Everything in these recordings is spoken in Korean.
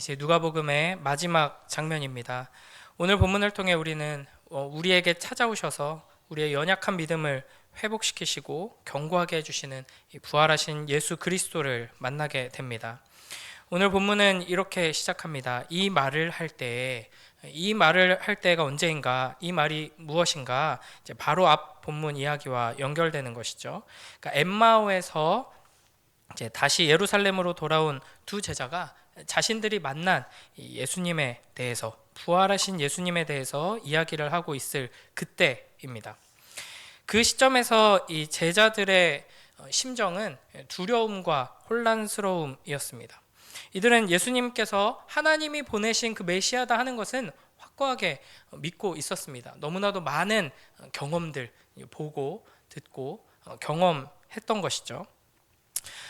이제 누가복음의 마지막 장면입니다. 오늘 본문을 통해 우리는 우리에게 찾아오셔서 우리의 연약한 믿음을 회복시키시고 견고하게 해주시는 이 부활하신 예수 그리스도를 만나게 됩니다. 오늘 본문은 이렇게 시작합니다. 이 말을 할 때가 언제인가? 이 말이 무엇인가? 이제 바로 앞 본문 이야기와 연결되는 것이죠. 그러니까 엠마오에서 이제 다시 예루살렘으로 돌아온 두 제자가 자신들이 만난 예수님에 대해서, 부활하신 예수님에 대해서 이야기를 하고 있을 그때입니다. 그 시점에서 이 제자들의 심정은 두려움과 혼란스러움이었습니다. 이들은 예수님께서 하나님이 보내신 그 메시아다 하는 것은 확고하게 믿고 있었습니다. 너무나도 많은 경험들, 보고 듣고 경험했던 것이죠.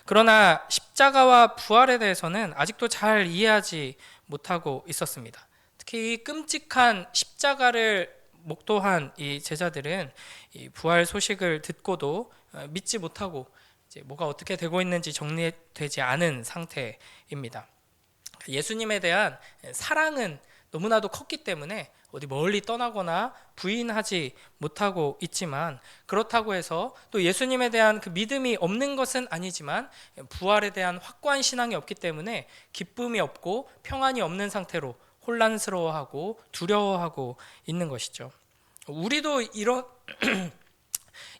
그러나 십자가와 부활에 대해서는 아직도 잘 이해하지 못하고 있었습니다. 특히 이 끔찍한 십자가를 목도한 이 제자들은 이 부활 소식을 듣고도 믿지 못하고 이제 뭐가 어떻게 되고 있는지 정리되지 않은 상태입니다. 예수님에 대한 사랑은 너무나도 컸기 때문에 어디 멀리 떠나거나 부인하지 못하고 있지만, 그렇다고 해서 또 예수님에 대한 그 믿음이 없는 것은 아니지만 부활에 대한 확고한 신앙이 없기 때문에 기쁨이 없고 평안이 없는 상태로 혼란스러워하고 두려워하고 있는 것이죠. 우리도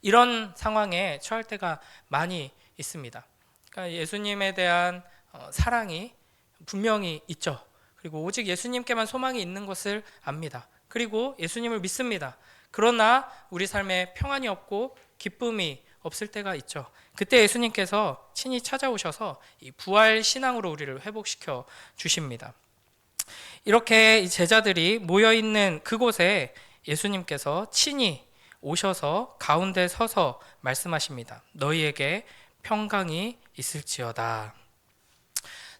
이런 상황에 처할 때가 많이 있습니다. 그러니까 예수님에 대한 사랑이 분명히 있죠. 그리고 오직 예수님께만 소망이 있는 것을 압니다. 그리고 예수님을 믿습니다. 그러나 우리 삶에 평안이 없고 기쁨이 없을 때가 있죠. 그때 예수님께서 친히 찾아오셔서 이 부활 신앙으로 우리를 회복시켜 주십니다. 이렇게 제자들이 모여있는 그곳에 예수님께서 친히 오셔서 가운데 서서 말씀하십니다. 너희에게 평강이 있을지어다.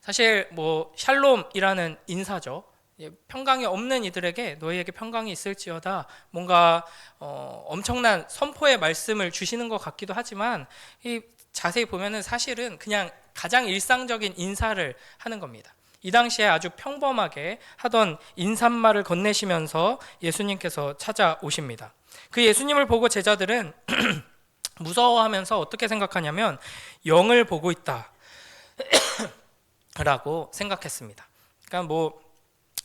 사실 샬롬이라는 인사죠. 평강이 없는 이들에게 너희에게 평강이 있을지어다, 뭔가 엄청난 선포의 말씀을 주시는 것 같기도 하지만 이 자세히 보면은 사실은 그냥 가장 일상적인 인사를 하는 겁니다. 이 당시에 아주 평범하게 하던 인사말을 건네시면서 예수님께서 찾아오십니다. 그 예수님을 보고 제자들은 무서워하면서 어떻게 생각하냐면 영을 보고 있다 라고 생각했습니다. 그러니까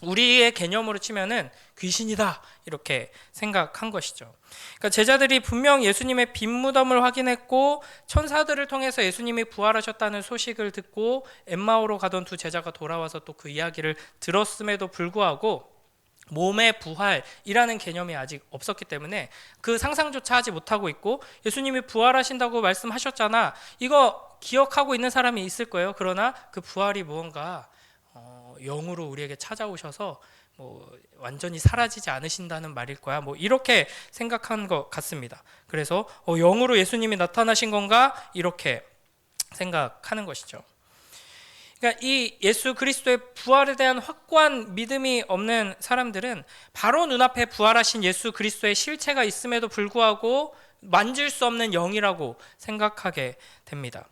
우리의 개념으로 치면은 귀신이다 이렇게 생각한 것이죠. 그러니까 제자들이 분명 예수님의 빈 무덤을 확인했고 천사들을 통해서 예수님이 부활하셨다는 소식을 듣고 엠마오로 가던 두 제자가 돌아와서 또 그 이야기를 들었음에도 불구하고 몸의 부활이라는 개념이 아직 없었기 때문에 그 상상조차 하지 못하고 있고, 예수님이 부활하신다고 말씀하셨잖아, 이거 기억하고 있는 사람이 있을 거예요. 그러나 그 부활이 무언가 영으로 우리에게 찾아오셔서 완전히 사라지지 않으신다는 말일 거야, 이렇게 생각한 것 같습니다. 그래서 영으로 예수님이 나타나신 건가 이렇게 생각하는 것이죠. 그러니까 이 예수 그리스도의 부활에 대한 확고한 믿음이 없는 사람들은 바로 눈앞에 부활하신 예수 그리스도의 실체가 있음에도 불구하고 만질 수 없는 영이라고 생각하게 됩니다.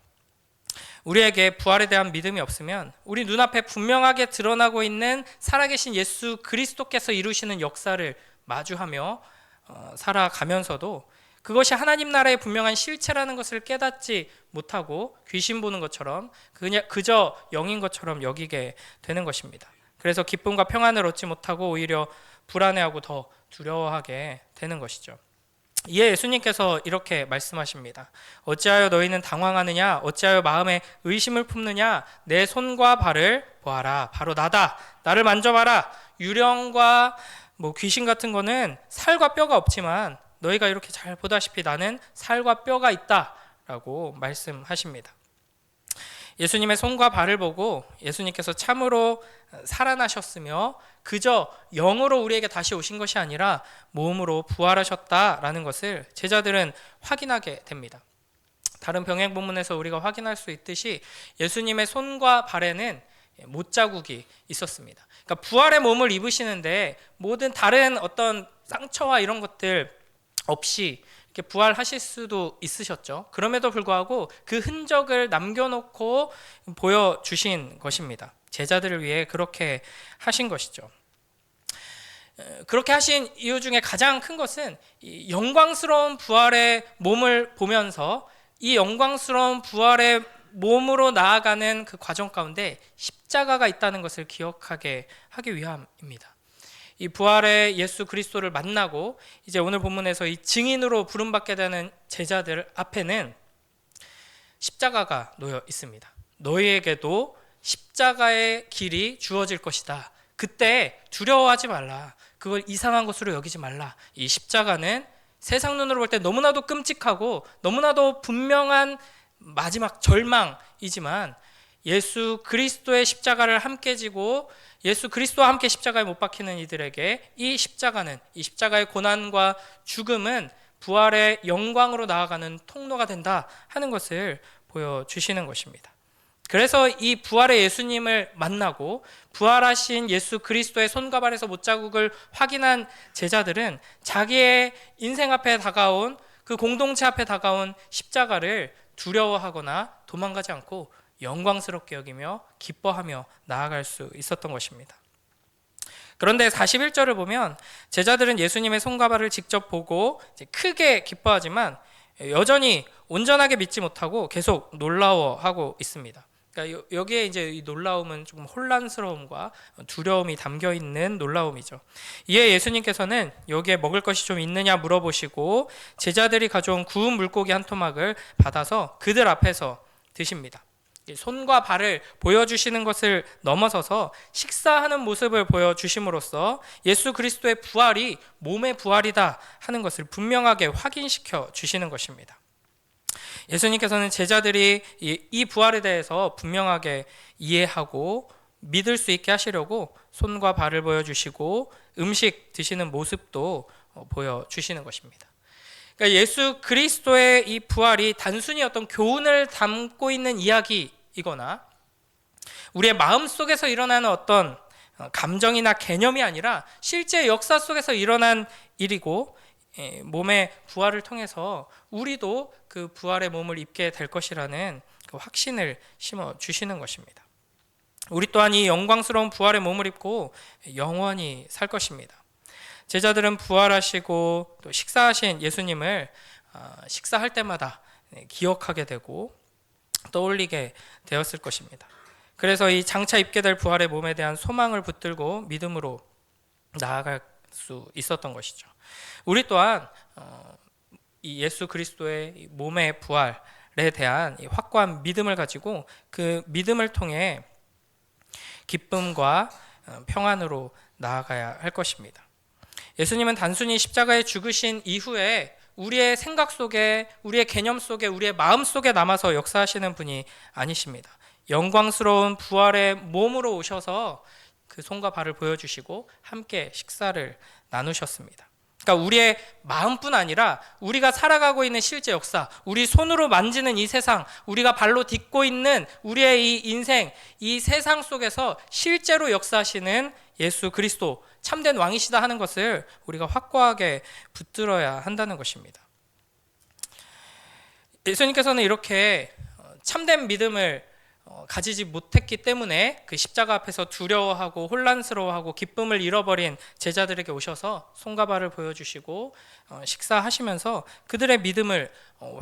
우리에게 부활에 대한 믿음이 없으면 우리 눈앞에 분명하게 드러나고 있는 살아계신 예수 그리스도께서 이루시는 역사를 마주하며 살아가면서도 그것이 하나님 나라의 분명한 실체라는 것을 깨닫지 못하고 귀신 보는 것처럼 그저 영인 것처럼 여기게 되는 것입니다. 그래서 기쁨과 평안을 얻지 못하고 오히려 불안해하고 더 두려워하게 되는 것이죠. 이에 예수님께서 이렇게 말씀하십니다. 어찌하여 너희는 당황하느냐? 어찌하여 마음에 의심을 품느냐? 내 손과 발을 보아라. 바로 나다. 나를 만져봐라. 유령과 귀신 같은 거는 살과 뼈가 없지만 너희가 이렇게 잘 보다시피 나는 살과 뼈가 있다라고 말씀하십니다. 예수님의 손과 발을 보고 예수님께서 참으로 살아나셨으며 그저 영으로 우리에게 다시 오신 것이 아니라 몸으로 부활하셨다라는 것을 제자들은 확인하게 됩니다. 다른 병행 본문에서 우리가 확인할 수 있듯이 예수님의 손과 발에는 못자국이 있었습니다. 그러니까 부활의 몸을 입으시는데 모든 다른 어떤 상처와 이런 것들 없이 이렇게 부활하실 수도 있으셨죠. 그럼에도 불구하고 그 흔적을 남겨놓고 보여주신 것입니다. 제자들을 위해 그렇게 하신 것이죠. 그렇게 하신 이유 중에 가장 큰 것은 이 영광스러운 부활의 몸을 보면서 이 영광스러운 부활의 몸으로 나아가는 그 과정 가운데 십자가가 있다는 것을 기억하게 하기 위함입니다. 이 부활의 예수 그리스도를 만나고 이제 오늘 본문에서 이 증인으로 부름받게 되는 제자들 앞에는 십자가가 놓여 있습니다. 너희에게도 십자가의 길이 주어질 것이다. 그때 두려워하지 말라. 그걸 이상한 것으로 여기지 말라. 이 십자가는 세상 눈으로 볼 때 너무나도 끔찍하고 너무나도 분명한 마지막 절망이지만 예수 그리스도의 십자가를 함께 지고 예수 그리스도와 함께 십자가에 못 박히는 이들에게 이 십자가는, 이 십자가의 고난과 죽음은 부활의 영광으로 나아가는 통로가 된다 하는 것을 보여주시는 것입니다. 그래서 이 부활의 예수님을 만나고 부활하신 예수 그리스도의 손과 발에서 못자국을 확인한 제자들은 자기의 인생 앞에 다가온, 그 공동체 앞에 다가온 십자가를 두려워하거나 도망가지 않고 영광스럽게 여기며 기뻐하며 나아갈 수 있었던 것입니다. 그런데 41절을 보면 제자들은 예수님의 손과 발을 직접 보고 이제 크게 기뻐하지만 여전히 온전하게 믿지 못하고 계속 놀라워하고 있습니다. 그러니까 여기에 이제 이 놀라움은 조금 혼란스러움과 두려움이 담겨 있는 놀라움이죠. 이에 예수님께서는 여기에 먹을 것이 좀 있느냐 물어보시고 제자들이 가져온 구운 물고기 한 토막을 받아서 그들 앞에서 드십니다. 손과 발을 보여주시는 것을 넘어서서 식사하는 모습을 보여주심으로써 예수 그리스도의 부활이 몸의 부활이다 하는 것을 분명하게 확인시켜 주시는 것입니다. 예수님께서는 제자들이 이 부활에 대해서 분명하게 이해하고 믿을 수 있게 하시려고 손과 발을 보여주시고 음식 드시는 모습도 보여주시는 것입니다. 그러니까 예수 그리스도의 이 부활이 단순히 어떤 교훈을 담고 있는 이야기이거나 우리의 마음 속에서 일어나는 어떤 감정이나 개념이 아니라 실제 역사 속에서 일어난 일이고 몸의 부활을 통해서 우리도 그 부활의 몸을 입게 될 것이라는 그 확신을 심어 주시는 것입니다. 우리 또한 이 영광스러운 부활의 몸을 입고 영원히 살 것입니다. 제자들은 부활하시고 또 식사하신 예수님을 식사할 때마다 기억하게 되고 떠올리게 되었을 것입니다. 그래서 이 장차 입게 될 부활의 몸에 대한 소망을 붙들고 믿음으로 나아갈 수 있었던 것이죠. 우리 또한 이 예수 그리스도의 몸의 부활에 대한 확고한 믿음을 가지고 그 믿음을 통해 기쁨과 평안으로 나아가야 할 것입니다. 예수님은 단순히 십자가에 죽으신 이후에 우리의 생각 속에, 우리의 개념 속에, 우리의 마음 속에 남아서 역사하시는 분이 아니십니다. 영광스러운 부활의 몸으로 오셔서 그 손과 발을 보여주시고 함께 식사를 나누셨습니다. 그러니까 우리의 마음뿐 아니라 우리가 살아가고 있는 실제 역사, 우리 손으로 만지는 이 세상, 우리가 발로 딛고 있는 우리의 이 인생, 이 세상 속에서 실제로 역사하시는 예수 그리스도, 참된 왕이시다 하는 것을 우리가 확고하게 붙들어야 한다는 것입니다. 예수님께서는 이렇게 참된 믿음을 가지지 못했기 때문에 그 십자가 앞에서 두려워하고 혼란스러워하고 기쁨을 잃어버린 제자들에게 오셔서 손과 발을 보여주시고 식사하시면서 그들의 믿음을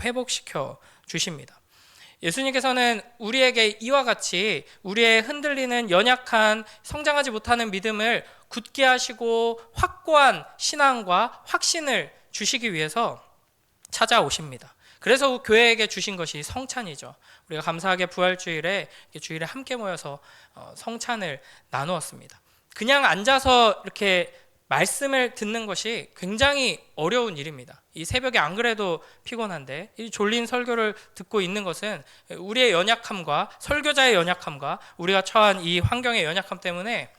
회복시켜 주십니다. 예수님께서는 우리에게 이와 같이 우리의 흔들리는 연약한 성장하지 못하는 믿음을 굳게 하시고 확고한 신앙과 확신을 주시기 위해서 찾아오십니다. 그래서 교회에게 주신 것이 성찬이죠. 우리가 감사하게 부활주일에 주일에 함께 모여서 성찬을 나누었습니다. 그냥 앉아서 이렇게 말씀을 듣는 것이 굉장히 어려운 일입니다. 이 새벽에 안 그래도 피곤한데 이 졸린 설교를 듣고 있는 것은 우리의 연약함과 설교자의 연약함과 우리가 처한 이 환경의 연약함 때문에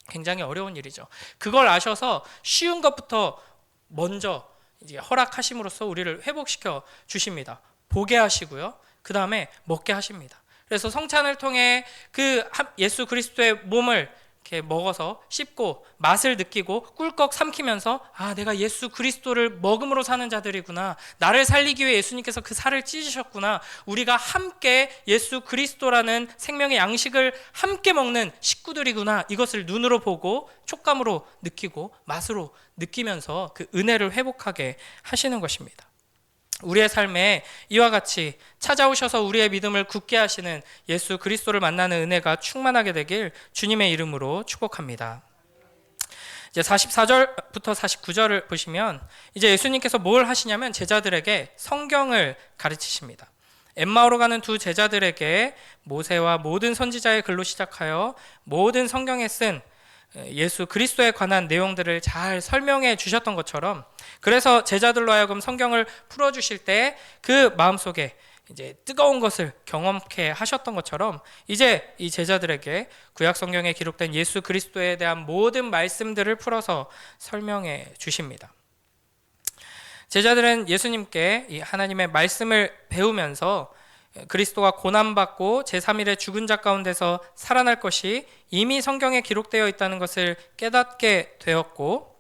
굉장히 어려운 일이죠. 그걸 아셔서 쉬운 것부터 먼저 이제 허락하심으로써 우리를 회복시켜 주십니다. 보게 하시고요. 그 다음에 먹게 하십니다. 그래서 성찬을 통해 그 예수 그리스도의 몸을 이렇게 먹어서 씹고 맛을 느끼고 꿀꺽 삼키면서 내가 예수 그리스도를 먹음으로 사는 자들이구나, 나를 살리기 위해 예수님께서 그 살을 찢으셨구나, 우리가 함께 예수 그리스도라는 생명의 양식을 함께 먹는 식구들이구나, 이것을 눈으로 보고 촉감으로 느끼고 맛으로 느끼면서 그 은혜를 회복하게 하시는 것입니다. 우리의 삶에 이와 같이 찾아오셔서 우리의 믿음을 굳게 하시는 예수 그리스도를 만나는 은혜가 충만하게 되길 주님의 이름으로 축복합니다. 이제 44절부터 49절을 보시면 이제 예수님께서 뭘 하시냐면 제자들에게 성경을 가르치십니다. 엠마오로 가는 두 제자들에게 모세와 모든 선지자의 글로 시작하여 모든 성경에 쓴 예수 그리스도에 관한 내용들을 잘 설명해 주셨던 것처럼, 그래서 제자들로 하여금 성경을 풀어주실 때 그 마음속에 이제 뜨거운 것을 경험케 하셨던 것처럼 이제 이 제자들에게 구약 성경에 기록된 예수 그리스도에 대한 모든 말씀들을 풀어서 설명해 주십니다. 제자들은 예수님께 이 하나님의 말씀을 배우면서 그리스도가 고난받고 제3일에 죽은 자 가운데서 살아날 것이 이미 성경에 기록되어 있다는 것을 깨닫게 되었고,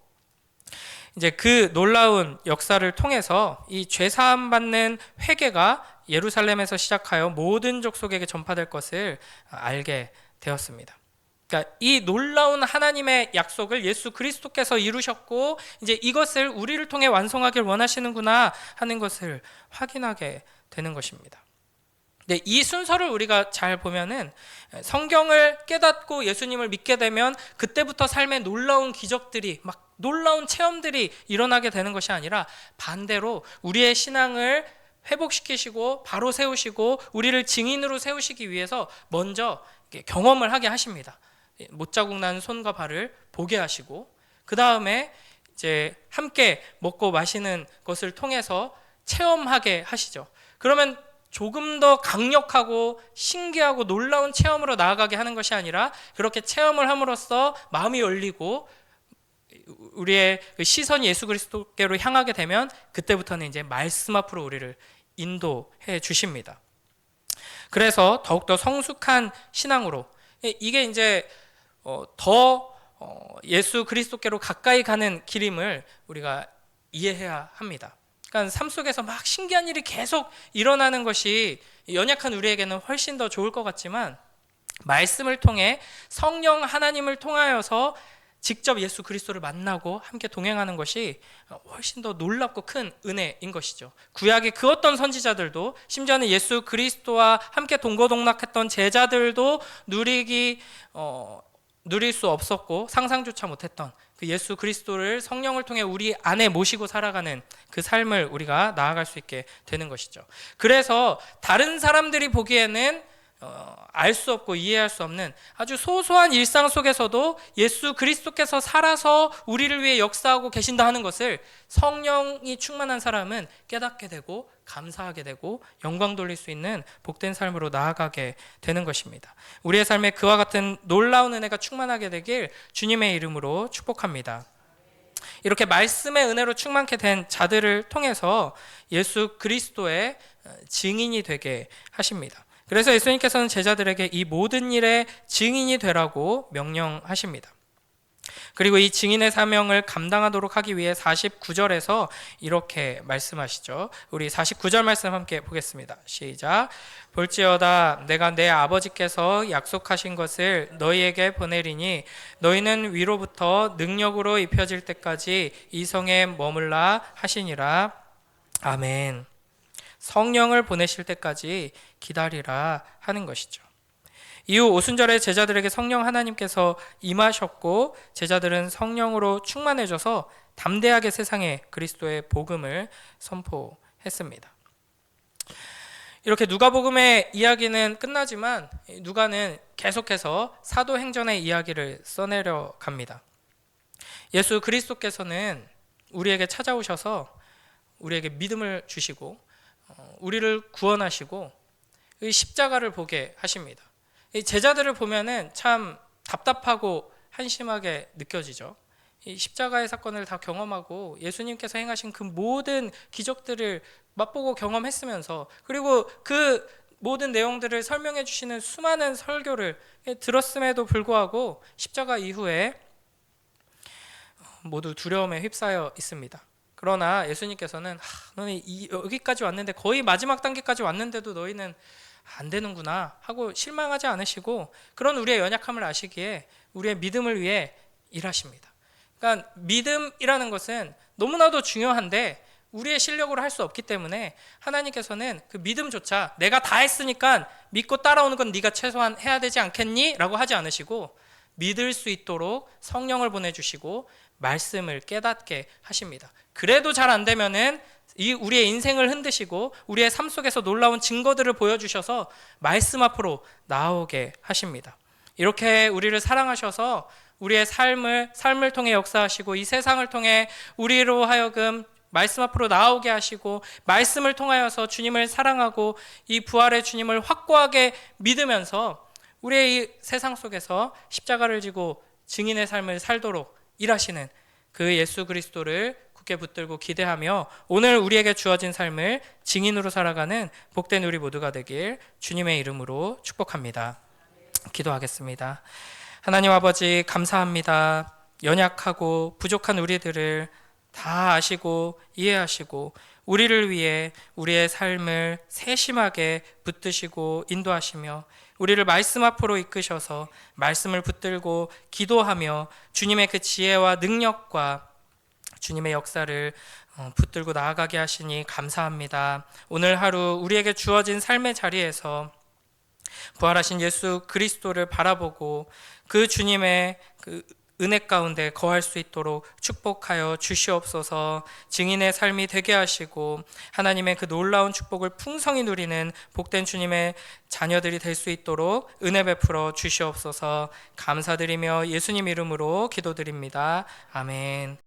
이제 그 놀라운 역사를 통해서 이 죄사함 받는 회개가 예루살렘에서 시작하여 모든 족속에게 전파될 것을 알게 되었습니다. 그러니까 이 놀라운 하나님의 약속을 예수 그리스도께서 이루셨고 이제 이것을 우리를 통해 완성하길 원하시는구나 하는 것을 확인하게 되는 것입니다. 네, 이 순서를 우리가 잘 보면은 성경을 깨닫고 예수님을 믿게 되면 그때부터 삶의 놀라운 기적들이, 막 놀라운 체험들이 일어나게 되는 것이 아니라 반대로 우리의 신앙을 회복시키시고 바로 세우시고 우리를 증인으로 세우시기 위해서 먼저 경험을 하게 하십니다. 못자국 난 손과 발을 보게 하시고, 그 다음에 이제 함께 먹고 마시는 것을 통해서 체험하게 하시죠. 그러면 조금 더 강력하고 신기하고 놀라운 체험으로 나아가게 하는 것이 아니라 그렇게 체험을 함으로써 마음이 열리고 우리의 시선이 예수 그리스도께로 향하게 되면 그때부터는 이제 말씀 앞으로 우리를 인도해 주십니다. 그래서 더욱더 성숙한 신앙으로 이게 이제 더 예수 그리스도께로 가까이 가는 길임을 우리가 이해해야 합니다. 그러니까 삶 속에서 막 신기한 일이 계속 일어나는 것이 연약한 우리에게는 훨씬 더 좋을 것 같지만, 말씀을 통해 성령 하나님을 통하여서 직접 예수 그리스도를 만나고 함께 동행하는 것이 훨씬 더 놀랍고 큰 은혜인 것이죠. 구약의 그 어떤 선지자들도, 심지어는 예수 그리스도와 함께 동고동락했던 제자들도 누릴 수 없었고 상상조차 못했던 그 예수 그리스도를 성령을 통해 우리 안에 모시고 살아가는 그 삶을 우리가 나아갈 수 있게 되는 것이죠. 그래서 다른 사람들이 보기에는 알 수 없고 이해할 수 없는 아주 소소한 일상 속에서도 예수 그리스도께서 살아서 우리를 위해 역사하고 계신다 하는 것을 성령이 충만한 사람은 깨닫게 되고 감사하게 되고 영광 돌릴 수 있는 복된 삶으로 나아가게 되는 것입니다. 우리의 삶에 그와 같은 놀라운 은혜가 충만하게 되길 주님의 이름으로 축복합니다. 이렇게 말씀의 은혜로 충만케 된 자들을 통해서 예수 그리스도의 증인이 되게 하십니다. 그래서 예수님께서는 제자들에게 이 모든 일의 증인이 되라고 명령하십니다. 그리고 이 증인의 사명을 감당하도록 하기 위해 49절에서 이렇게 말씀하시죠. 우리 49절 말씀 함께 보겠습니다. 시작. 볼지어다 내가 내 아버지께서 약속하신 것을 너희에게 보내리니 너희는 위로부터 능력으로 입혀질 때까지 이 성에 머물라 하시니라. 아멘. 성령을 보내실 때까지 기다리라 하는 것이죠. 이후 오순절에 제자들에게 성령 하나님께서 임하셨고 제자들은 성령으로 충만해져서 담대하게 세상에 그리스도의 복음을 선포했습니다. 이렇게 누가복음의 이야기는 끝나지만 누가는 계속해서 사도행전의 이야기를 써내려 갑니다. 예수 그리스도께서는 우리에게 찾아오셔서 우리에게 믿음을 주시고 우리를 구원하시고 이 십자가를 보게 하십니다. 이 제자들을 보면은 참 답답하고 한심하게 느껴지죠. 이 십자가의 사건을 다 경험하고 예수님께서 행하신 그 모든 기적들을 맛보고 경험했으면서, 그리고 그 모든 내용들을 설명해 주시는 수많은 설교를 들었음에도 불구하고 십자가 이후에 모두 두려움에 휩싸여 있습니다. 그러나 예수님께서는 너네 여기까지 왔는데, 거의 마지막 단계까지 왔는데도 너희는 안 되는구나 하고 실망하지 않으시고, 그런 우리의 연약함을 아시기에 우리의 믿음을 위해 일하십니다. 그러니까 믿음이라는 것은 너무나도 중요한데 우리의 실력으로 할 수 없기 때문에 하나님께서는 그 믿음조차 내가 다 했으니까 믿고 따라오는 건 네가 최소한 해야 되지 않겠니? 라고 하지 않으시고, 믿을 수 있도록 성령을 보내주시고 말씀을 깨닫게 하십니다. 그래도 잘 안 되면은 우리의 인생을 흔드시고 우리의 삶 속에서 놀라운 증거들을 보여주셔서 말씀 앞으로 나오게 하십니다. 이렇게 우리를 사랑하셔서 우리의 삶을 통해 역사하시고, 이 세상을 통해 우리로 하여금 말씀 앞으로 나오게 하시고, 말씀을 통하여서 주님을 사랑하고 이 부활의 주님을 확고하게 믿으면서 우리의 이 세상 속에서 십자가를 지고 증인의 삶을 살도록 일하시는 그 예수 그리스도를 굳게 붙들고 기대하며 오늘 우리에게 주어진 삶을 증인으로 살아가는 복된 우리 모두가 되길 주님의 이름으로 축복합니다. 기도하겠습니다. 하나님 아버지, 감사합니다. 연약하고 부족한 우리들을 다 아시고 이해하시고 우리를 위해 우리의 삶을 세심하게 붙드시고 인도하시며 우리를 말씀 앞으로 이끄셔서 말씀을 붙들고 기도하며 주님의 그 지혜와 능력과 주님의 역사를 붙들고 나아가게 하시니 감사합니다. 오늘 하루 우리에게 주어진 삶의 자리에서 부활하신 예수 그리스도를 바라보고 그 주님의 그 은혜 가운데 거할 수 있도록 축복하여 주시옵소서. 증인의 삶이 되게 하시고 하나님의 그 놀라운 축복을 풍성히 누리는 복된 주님의 자녀들이 될 수 있도록 은혜 베풀어 주시옵소서. 감사드리며 예수님 이름으로 기도드립니다. 아멘.